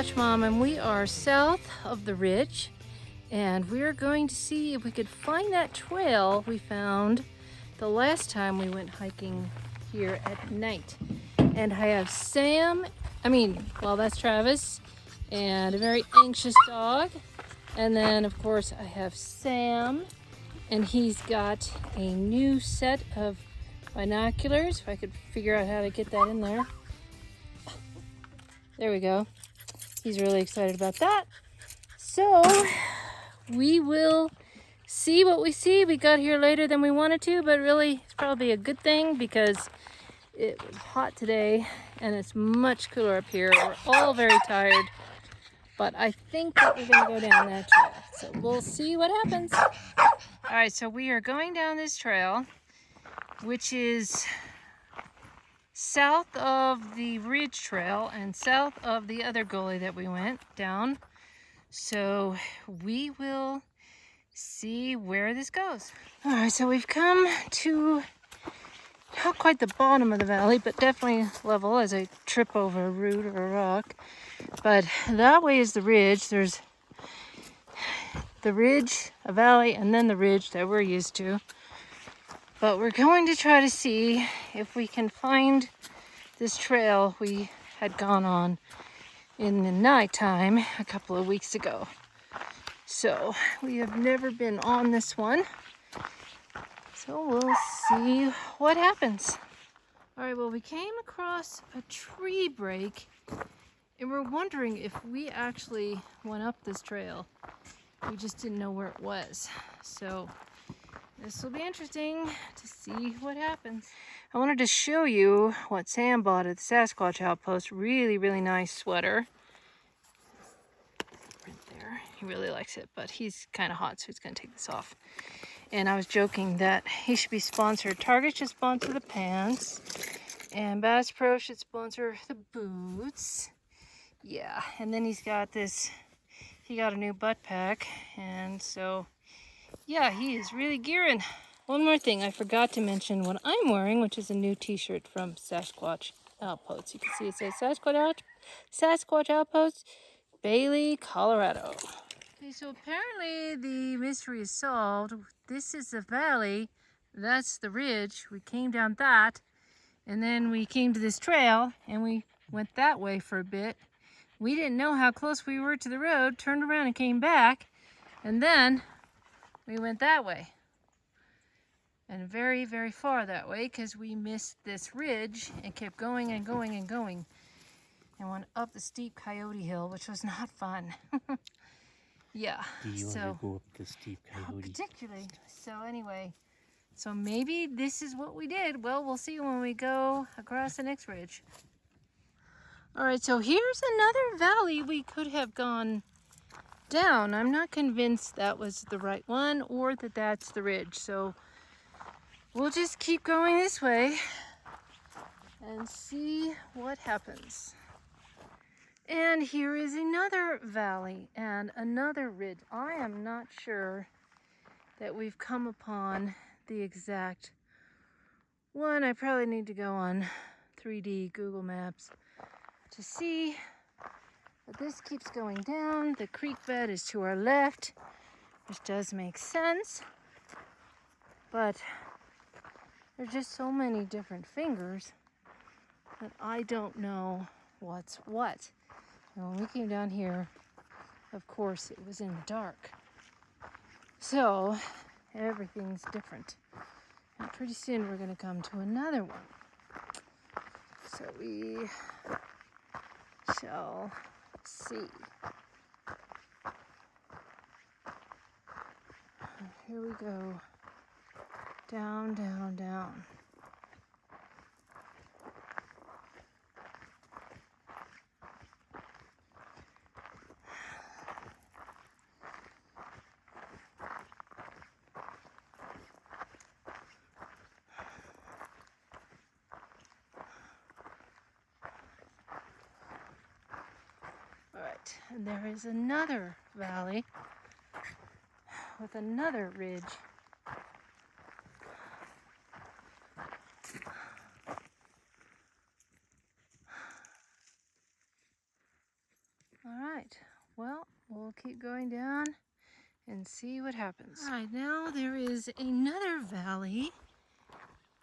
Sasquatch Mom, and we are south of the ridge, and we're going to see if we could find that trail we found the last time we went hiking here at night. And I have that's Travis, and a very anxious dog. And then of course I have Sam, and he's got a new set of binoculars. If I could figure out how to get that in there. There we go. He's really excited about that. So we will see what we see. We got here later than we wanted to, but really it's probably a good thing because it was hot today and it's much cooler up here. We're all very tired, but I think that we're gonna go down that trail. So we'll see what happens. All right, so we are going down this trail, which is south of the ridge trail and south of the other gully that we went down. So we will see where this goes. All right, so we've come to not quite the bottom of the valley, but definitely level as I trip over a root or a rock. But that way is the ridge. There's the ridge, a valley, and then the ridge that we're used to. But we're going to try to see if we can find this trail we had gone on in the nighttime a couple of weeks ago. So we have never been on this one. So we'll see what happens. All right, well, we came across a tree break and we're wondering if we actually went up this trail. We just didn't know where it was. So this will be interesting to see what happens. I wanted to show you what Sam bought at the Sasquatch Outpost. Really, really nice sweater. Right there. He really likes it, but he's kind of hot, so he's going to take this off. And I was joking that he should be sponsored. Target should sponsor the pants, and Bass Pro should sponsor the boots. Yeah, and then he's got this, he got a new butt pack, and so yeah, he is really gearing. One more thing, I forgot to mention what I'm wearing, which is a new t-shirt from Sasquatch Outpost. You can see it says Sasquatch Outpost, Bailey, Colorado. Okay, so apparently the mystery is solved. This is the valley, that's the ridge. We came down that, and then we came to this trail, and we went that way for a bit. We didn't know how close we were to the road, turned around and came back, and then we went that way. And very, very far that way because we missed this ridge and kept going and going and going. And went up the steep Coyote Hill, which was not fun. Yeah. Do you want to go up the steep Coyote? Not particularly. So anyway, so maybe this is what we did. Well, we'll see when we go across the next ridge. All right, so here's another valley we could have gone down. I'm not convinced that was the right one or that that's the ridge. So we'll just keep going this way and see what happens. And here is another valley and another ridge. I am not sure that we've come upon the exact one. I probably need to go on 3D Google Maps to see. But this keeps going down. The creek bed is to our left, which does make sense. But there's just so many different fingers that I don't know what's what. And when we came down here, of course, it was in the dark. So everything's different. And pretty soon we're going to come to another one. So we shall see. Here we go. Down, down, down. All right, and there is another valley with another ridge. All keep going down and see what happens. All right, now there is another valley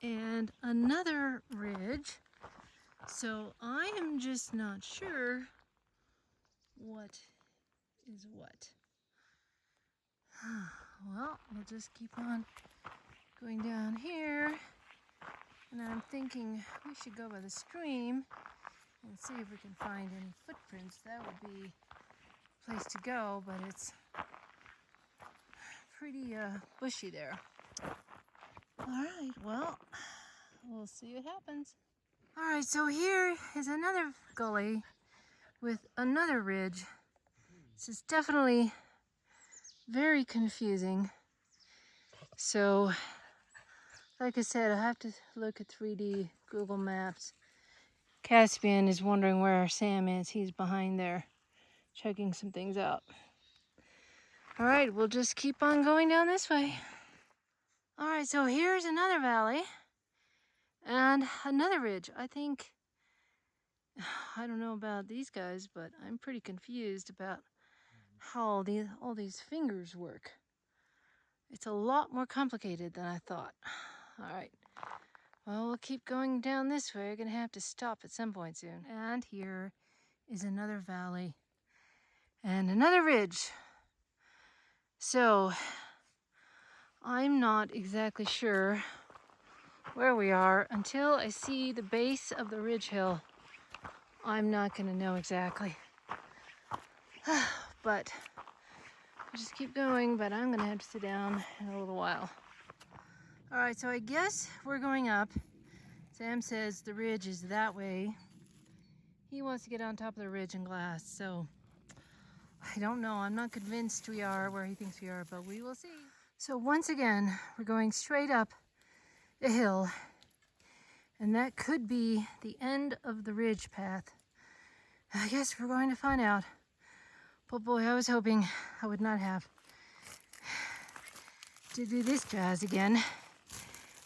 and another ridge. So I am just not sure what is what. Well, we'll just keep on going down here. And I'm thinking we should go by the stream and see if we can find any footprints. That would be a place to go, but it's pretty bushy there. All right, well, we'll see what happens. All right, so here is another gully with another ridge. This is definitely very confusing. So, like I said, I have to look at 3D Google Maps. Caspian is wondering where Sam is. He's behind there, checking some things out. All right, we'll just keep on going down this way. All right, so here's another valley and another ridge. I don't know about these guys, but I'm pretty confused about how all these fingers work. It's a lot more complicated than I thought. All right, well, we'll keep going down this way. We're gonna have to stop at some point soon. And here is another valley and another ridge. So I'm not exactly sure where we are until I see the base of the ridge hill. I'm not gonna know exactly. But we'll just keep going, but I'm gonna have to sit down in a little while. All right, so I guess we're going up. Sam says the ridge is that way. He wants to get on top of the ridge and glass, so I don't know. I'm not convinced we are where he thinks we are, but we will see. So once again, we're going straight up the hill, and that could be the end of the ridge path. I guess we're going to find out. But boy, I was hoping I would not have to do this jazz again.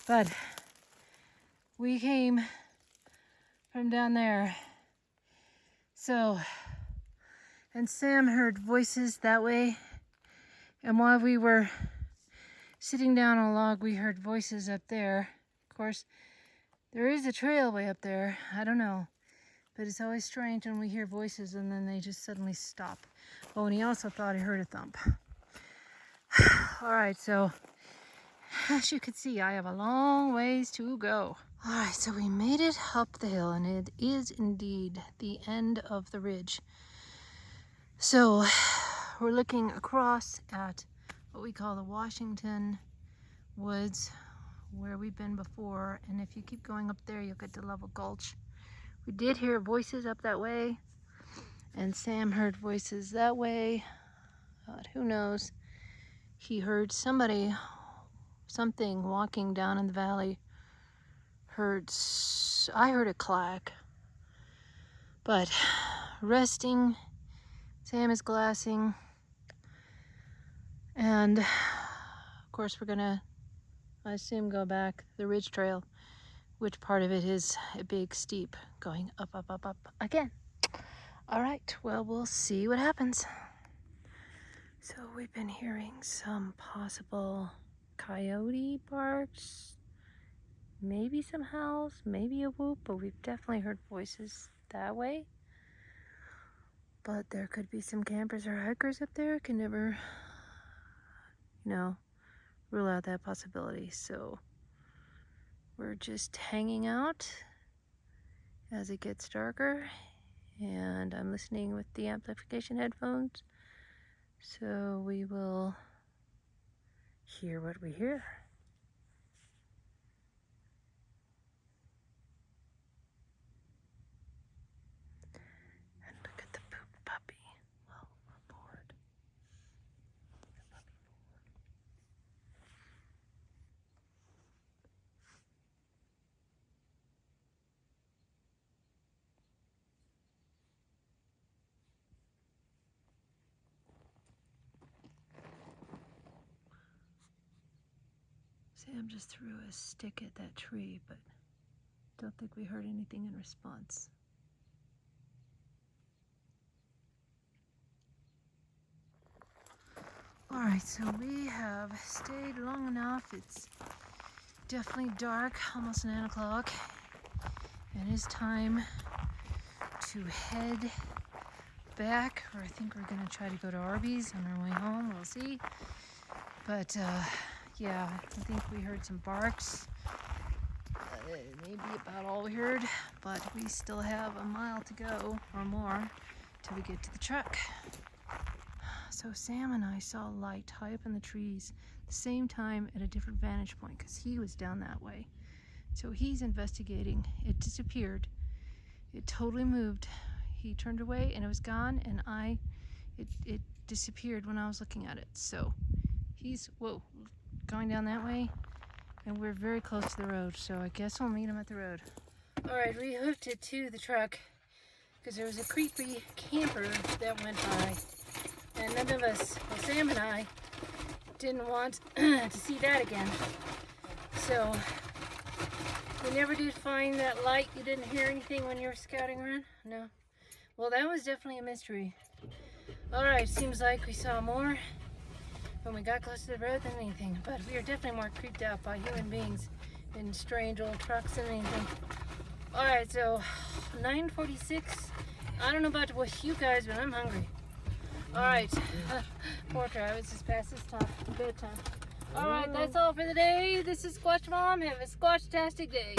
But we came from down there. So, and Sam heard voices that way. And while we were sitting down on a log, we heard voices up there. Of course, there is a trail way up there. I don't know. But it's always strange when we hear voices and then they just suddenly stop. Oh, and he also thought he heard a thump. All right, so as you can see, I have a long ways to go. All right, so we made it up the hill, and it is indeed the end of the ridge. So we're looking across at what we call the Washington Woods, where we've been before. And if you keep going up there, you'll get to Level Gulch. We did hear voices up that way, and Sam heard voices that way. Who knows? He heard something walking down in the valley. I heard a clack. But resting, Sam is glassing, and of course we're gonna, I assume, go back the ridge trail, which part of it is a big steep going up, up, up, up again. All right, well, we'll see what happens. So we've been hearing some possible coyote barks, maybe some howls, maybe a whoop, but we've definitely heard voices that way. But there could be some campers or hikers up there. Can never, rule out that possibility. So we're just hanging out as it gets darker, and I'm listening with the amplification headphones. So we will hear what we hear. And look at the poop puppy. Well, we're bored. The puppy bored. Sam just threw a stick at that tree, but don't think we heard anything in response. Alright, so we have stayed long enough. It's definitely dark, almost 9 o'clock. And it is time to head back, or I think we're gonna try to go to Arby's on our way home. We'll see. But yeah, I think we heard some barks. Maybe about all we heard, but we still have a mile to go or more till we get to the truck. So Sam and I saw a light high up in the trees at the same time at a different vantage point because he was down that way. So he's investigating. It disappeared. It totally moved. He turned away and it was gone, and it disappeared when I was looking at it. So he's going down that way, and we're very close to the road, so I guess we'll meet him at the road. Alright, we hooked it to the truck because there was a creepy camper that went by, and none of us, well, Sam and I, didn't want to see that again. So we never did find that light. You didn't hear anything when you were scouting around? No? Well, that was definitely a mystery. Alright, seems like we saw more when we got close to the road than anything, but we are definitely more creeped out by human beings in strange old trucks than anything. Alright, so 9:46. I don't know about with you guys, but I'm hungry. Alright, poor Travis is past his time, bedtime. Alright, that's all for the day. This is Squatch Mom. Have a squatch-tastic day.